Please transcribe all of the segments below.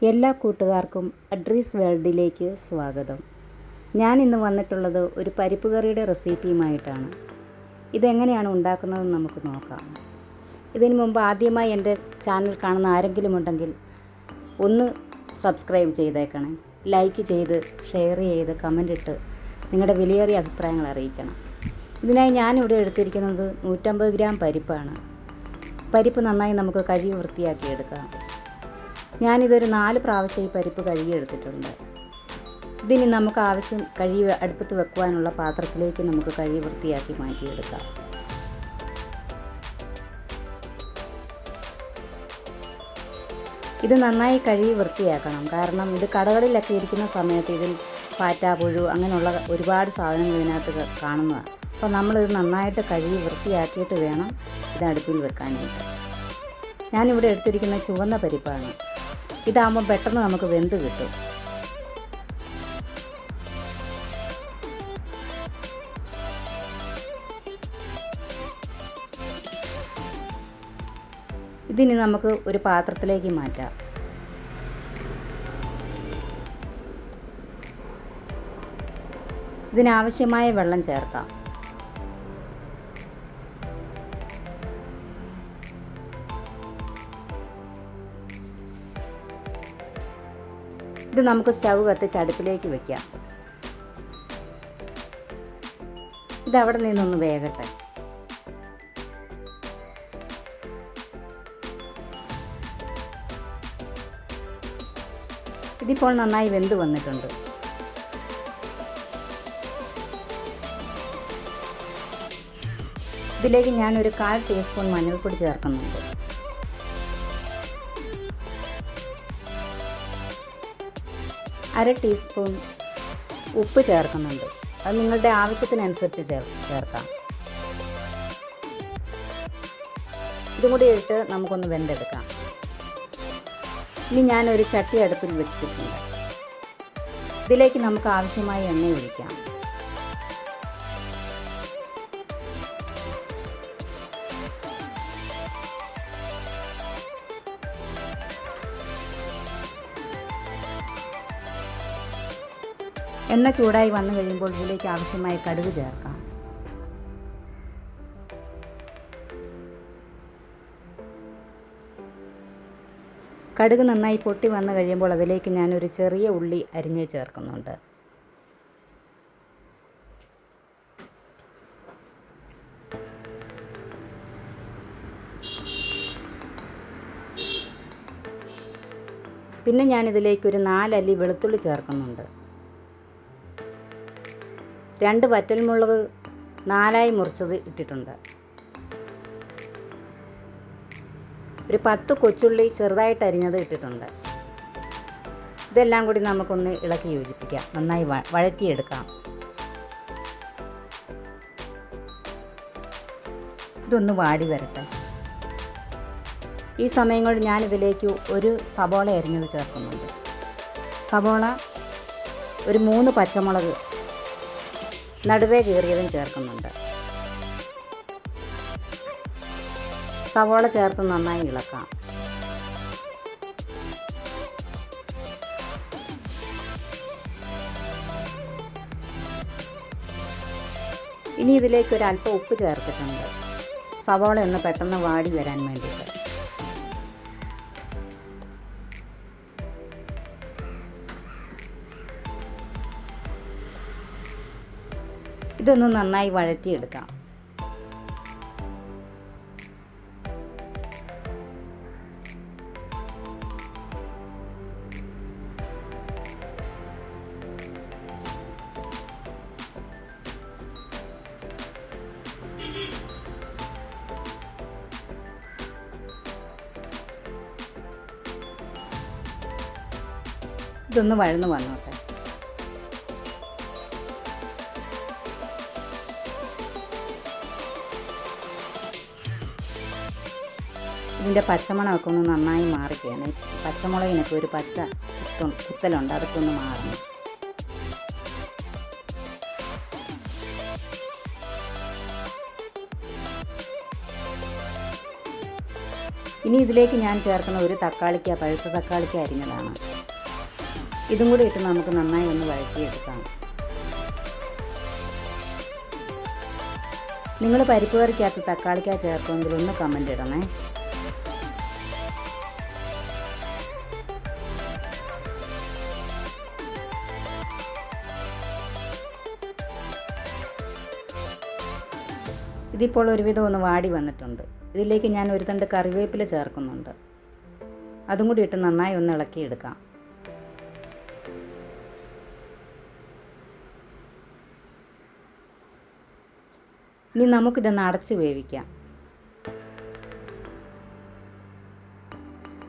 എല്ലാ കൂട്ടുകാർക്കും അഡ്രീസ് വേൾഡിലേക്ക് സ്വാഗതം. ഞാൻ ഇന്ന് വന്നിട്ടുള്ളത് ഒരു പരിപ്പ് കറിയുടെ റെസിപ്പിയുമായിട്ടാണ്. ഇതെങ്ങനെയാണ് ഉണ്ടാക്കുന്നതെന്ന് നമുക്ക് നോക്കാം. ഇതിനു മുമ്പ് ആദ്യമായി എൻ്റെ ചാനൽ കാണുന്ന ആരെങ്കിലും ഉണ്ടെങ്കിൽ ഒന്ന് സബ്സ്ക്രൈബ് ചെയ്തേക്കണേ. ലൈക്ക് ചെയ്ത് ഷെയർ ചെയ്ത് കമൻ്റ് ഇട്ട് നിങ്ങളുടെ വിലയേറിയ അഭിപ്രായങ്ങൾ അറിയിക്കണം. ഇതിനായി ഞാനിവിടെ എടുത്തിരിക്കുന്നത് 150 ഗ്രാം പരിപ്പാണ്. പരിപ്പ് നന്നായി നമുക്ക് കഴുകി വൃത്തിയാക്കിയെടുക്കാം. ഞാനിതൊരു 4 പ്രാവശ്യം ഈ പരിപ്പ് കഴുകിയെടുത്തിട്ടുണ്ട്. ഇതിനി നമുക്ക് ആവശ്യം കഴുകി അടുപ്പത്ത് വെക്കുവാനുള്ള പാത്രത്തിലേക്ക് നമുക്ക് കഴുകി വൃത്തിയാക്കി മാറ്റിയെടുക്കാം. ഇത് നന്നായി കഴുകി വൃത്തിയാക്കണം. കാരണം ഇത് കടകളിലൊക്കെ ഇരിക്കുന്ന സമയത്ത് ഇതിൽ പാറ്റാപ്പുഴു അങ്ങനെയുള്ള ഒരുപാട് സാധനങ്ങൾ ഇതിനകത്ത് കാണുന്നതാണ്. അപ്പോൾ നമ്മളിത് നന്നായിട്ട് കഴുകി വൃത്തിയാക്കിയിട്ട് വേണം ഇത് അടുപ്പിൽ വെക്കാനായിട്ട്. ഞാനിവിടെ എടുത്തിരിക്കുന്ന ചുവന്ന പരിപ്പാണ്. ഇതാകുമ്പോൾ പെട്ടെന്ന് നമുക്ക് വെന്ത് കിട്ടും. ഇതിനി നമുക്ക് ഒരു പാത്രത്തിലേക്ക് മാറ്റാം. ഇതിനാവശ്യമായ വെള്ളം ചേർക്കാം. ഇത് നമുക്ക് സ്റ്റൗ കത്തിച്ച് അടുപ്പിലേക്ക് വെക്കാം. ഇതവിടെ നിന്നൊന്ന് വേകട്ടെ. ഇതിപ്പോൾ നന്നായി വെന്ത് വന്നിട്ടുണ്ട്. ഇതിലേക്ക് ഞാനൊരു 1/4 ടീസ്പൂൺ മഞ്ഞൾപ്പൊടി ചേർക്കുന്നുണ്ട്. അര ടീസ്പൂൺ ഉപ്പ് ചേർക്കുന്നുണ്ട്. അത് നിങ്ങളുടെ ആവശ്യത്തിനനുസരിച്ച് ചേർക്കാം. ഇതും കൂടി ഇട്ട് നമുക്കൊന്ന് വെന്തെടുക്കാം. ഇനി ഞാനൊരു ചട്ടി അടുപ്പിൽ വെച്ചിട്ടുണ്ട്. ഇതിലേക്ക് നമുക്ക് ആവശ്യമായ എണ്ണ ഒഴിക്കാം. എണ്ണ ചൂടായി വന്നു കഴിയുമ്പോൾ ഇതിലേക്ക് ആവശ്യമായ കടുക് ചേർക്കാം. കടുക് നന്നായി പൊട്ടി വന്നു കഴിയുമ്പോൾ അതിലേക്ക് ഞാനൊരു ചെറിയ ഉള്ളി അരിഞ്ഞ് ചേർക്കുന്നുണ്ട്. പിന്നെ ഞാനിതിലേക്ക് ഒരു 4 അല്ലി വെളുത്തുള്ളി ചേർക്കുന്നുണ്ട്. 2 വറ്റൽമുളക് 4ആയി മുറിച്ചത് ഇട്ടിട്ടുണ്ട്. ഒരു 10 കൊച്ചുള്ളി ചെറുതായിട്ട് അരിഞ്ഞത് ഇട്ടിട്ടുണ്ട്. ഇതെല്ലാം കൂടി നമുക്കൊന്ന് ഇളക്കി യോജിപ്പിക്കാം. നന്നായി വഴറ്റിയെടുക്കാം. ഇതൊന്ന് വാടി വരട്ടെ. ഈ സമയം കൊണ്ട് ഞാനിതിലേക്ക് ഒരു സവോള അരിഞ്ഞത് ചേർക്കുന്നുണ്ട്. സവോള ഒരു 3 പച്ചമുളക് നടുവേ കീറിയതും ചേർക്കുന്നുണ്ട്. സവോള ചേർത്ത് നന്നായി ഇളക്കാം. ഇനി ഇതിലേക്ക് ഒരു അല്പം ഉപ്പ് ചേർത്തിട്ടുണ്ട്. സവോള ഒന്ന് പെട്ടെന്ന് വാടി വരാൻ വേണ്ടിയിട്ട്. ഇതൊന്ന് നന്നായി വഴറ്റിയെടുക്കാം. ഇതൊന്ന് വഴന്ന് വന്നോട്ടെ. ഇതിൻ്റെ പച്ചമണമൊക്കെ ഒന്ന് നന്നായി മാറിക്കുകയാണ്. പച്ചമുളകിനൊക്കെ ഒരു പച്ച കുത്തലുണ്ട്, അതൊക്കെ ഒന്ന് മാറണം. ഇനി ഇതിലേക്ക് ഞാൻ ചേർക്കുന്ന ഒരു തക്കാളിക്ക, പഴുത്ത തക്കാളിക്ക അരിഞ്ഞതാണ്. ഇതും കൂടി ഇട്ട് നമുക്ക് നന്നായി ഒന്ന് വഴറ്റിയെടുക്കാം. നിങ്ങൾ പരിപ്പ് കറിക്കകത്ത് തക്കാളിക്ക ചേർക്കുമെങ്കിൽ ഒന്ന് കമൻ്റ് ഇടണേ. ഇതിപ്പോൾ ഒരുവിധം ഒന്ന് വാടി വന്നിട്ടുണ്ട്. ഇതിലേക്ക് ഞാൻ ഒരു തണ്ട് കറിവേപ്പില ചേർക്കുന്നുണ്ട്. അതും കൂടി ഇട്ട് നന്നായി ഒന്ന് ഇളക്കിയെടുക്കാം. ഇനി നമുക്കിതൊന്ന് അടച്ച് വേവിക്കാം.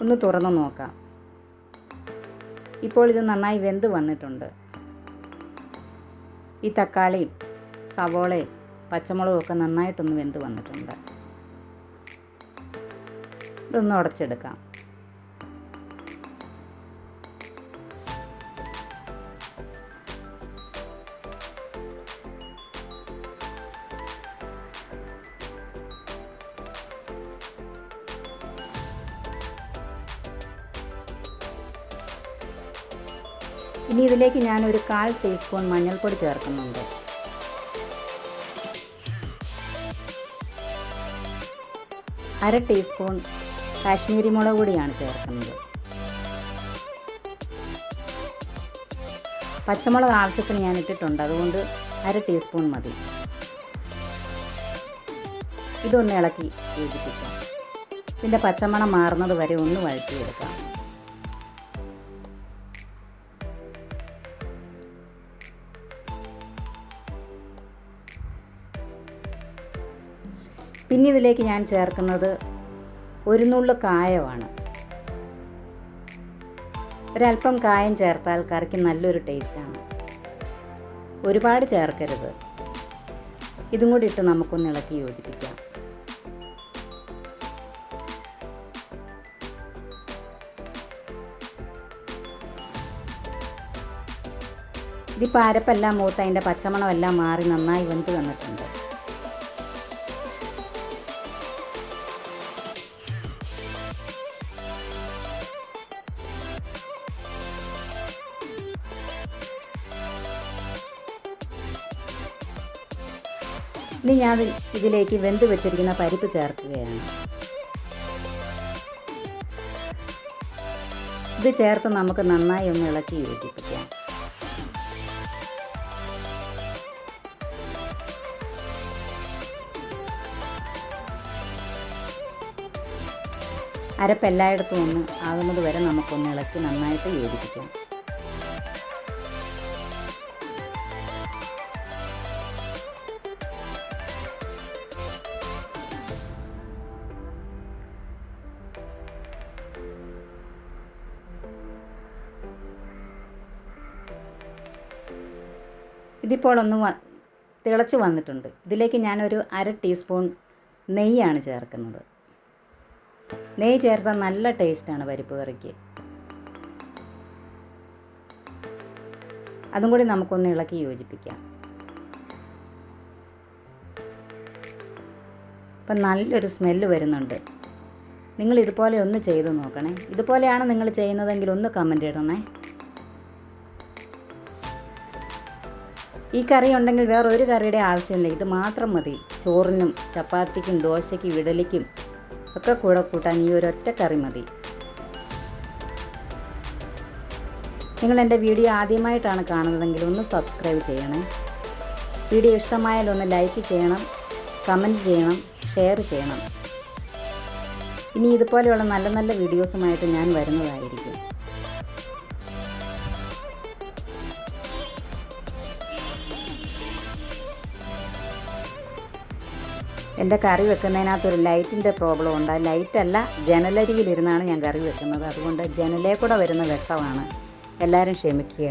ഒന്ന് തുറന്ന് നോക്കാം. ഇപ്പോൾ ഇത് നന്നായി വെന്ത് വന്നിട്ടുണ്ട്. ഈ തക്കാളിയും സവോളയും പച്ചമുളകും ഒക്കെ നന്നായിട്ടൊന്ന് വെന്ത് വന്നിട്ടുണ്ട്. ഇതൊന്ന് ഉടച്ചെടുക്കാം. ഇനി ഇതിലേക്ക് ഞാനൊരു 1/4 ടീസ്പൂൺ മഞ്ഞൾപ്പൊടി ചേർക്കുന്നുണ്ട്. അര ടീസ്പൂൺ കാശ്മീരി മുളക് പൊടിയാണ് ചേർക്കുന്നത്. പച്ചമുളക് ആവശ്യത്തിന് ഞാൻ ഇട്ടിട്ടുണ്ട്, അതുകൊണ്ട് അര ടീസ്പൂൺ മതി. ഇതൊന്ന് ഇളക്കി യോജിപ്പിക്കാം. ഇതിൻ്റെ പച്ചമണം മാറുന്നത് വരെ ഒന്ന് വഴറ്റിയെടുക്കാം. പിന്നെ ഇതിലേക്ക് ഞാൻ ചേർക്കുന്നത് ഒരു നുള്ളു കായമാണ്. ഒരല്പം കായം ചേർത്താൽ കറിക്ക് നല്ലൊരു ടേസ്റ്റാണ്. ഒരുപാട് ചേർക്കരുത്. ഇതും കൂടി ഇട്ട് നമുക്കൊന്ന് ഇളക്കി യോജിപ്പിക്കാം. ഇതിപ്പോൾ അരപ്പെല്ലാം മൂത്ത് അതിൻ്റെ പച്ചമണമെല്ലാം മാറി നന്നായി വെന്ത് വന്നിട്ടുണ്ട്. ഇനി ഞാൻ ഇതിലേക്ക് വെന്ത് വെച്ചിരിക്കുന്ന പരിപ്പ് ചേർക്കുകയാണ്. ഇത് ചേർത്ത് നമുക്ക് നന്നായി ഒന്ന് ഇളക്കി യോജിപ്പിക്കാം. അരപ്പ് എല്ലായിടത്തും ഒന്ന് ആകുന്നത് വരെ നമുക്കൊന്ന് ഇളക്കി നന്നായിട്ട് യോജിപ്പിക്കാം. ഇതിപ്പോൾ ഒന്ന് തിളച്ച് വന്നിട്ടുണ്ട്. ഇതിലേക്ക് ഞാനൊരു അര ടീസ്പൂൺ നെയ്യാണ് ചേർക്കുന്നത്. നെയ്യ് ചേർത്താൽ നല്ല ടേസ്റ്റാണ് പരിപ്പ് കറിക്ക്. അതും കൂടി നമുക്കൊന്ന് ഇളക്കി യോജിപ്പിക്കാം. അപ്പം നല്ലൊരു സ്മെല്ല് വരുന്നുണ്ട്. നിങ്ങൾ ഇതുപോലെ ഒന്ന് ചെയ്ത് നോക്കണേ. ഇതുപോലെയാണ് നിങ്ങൾ ചെയ്യുന്നതെങ്കിൽ ഒന്ന് കമൻ്റ് ഇടണേ. ഈ കറി ഉണ്ടെങ്കിൽ വേറെ ഒരു കറിയുടെ ആവശ്യമില്ല. ഇത് മാത്രം മതി. ചോറിനും ചപ്പാത്തിക്കും ദോശയ്ക്കും ഇഡലിക്കും ഒക്കെ കൂടെ കൂട്ടാൻ ഈ ഒരൊറ്റ കറി മതി. നിങ്ങൾ എൻ്റെ വീഡിയോ ആദ്യമായിട്ടാണ് കാണുന്നതെങ്കിൽ ഒന്ന് സബ്സ്ക്രൈബ് ചെയ്യണേ. വീഡിയോ ഇഷ്ടമായാൽ ഒന്ന് ലൈക്ക് ചെയ്യണം, കമൻറ്റ് ചെയ്യണം, ഷെയർ ചെയ്യണം. ഇനി ഇതുപോലെയുള്ള നല്ല നല്ല വീഡിയോസുമായിട്ട് ഞാൻ വരുന്നതായിരിക്കും. എൻ്റെ കറി വെക്കുന്നതിനകത്തൊരു ലൈറ്റിൻ്റെ പ്രോബ്ലം ഉണ്ട്. ലൈറ്റല്ല, ജനലരികിലിരുന്നാണ് ഞാൻ കറി വെക്കുന്നത്. അതുകൊണ്ട് ജനലേ കൂടെ വരുന്ന വെട്ടമാണ്. എല്ലാവരും ക്ഷമിക്കുക.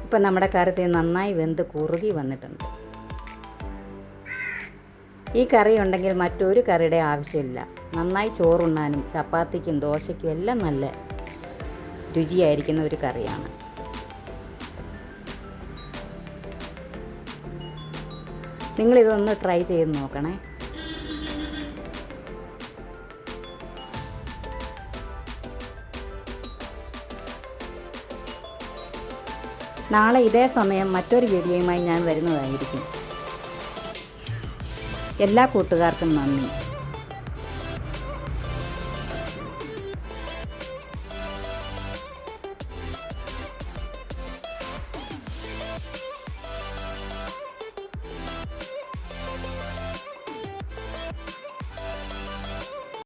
ഇപ്പം നമ്മുടെ കറി നന്നായി വെന്ത് കുറുകി വന്നിട്ടുണ്ട്. ഈ കറി ഉണ്ടെങ്കിൽ മറ്റൊരു കറിയുടെ ആവശ്യമില്ല. നന്നായി ചോറുണ്ണാനും ചപ്പാത്തിക്കും ദോശയ്ക്കും എല്ലാം നല്ല രുചിയായിരിക്കുന്ന ഒരു കറിയാണ്. നിങ്ങളിതൊന്ന് ട്രൈ ചെയ്ത് നോക്കണേ. നാളെ ഇതേ സമയം മറ്റൊരു വീഡിയോയുമായി ഞാൻ വരുന്നതായിരിക്കും. എല്ലാ കൂട്ടുകാർക്കും നന്ദി.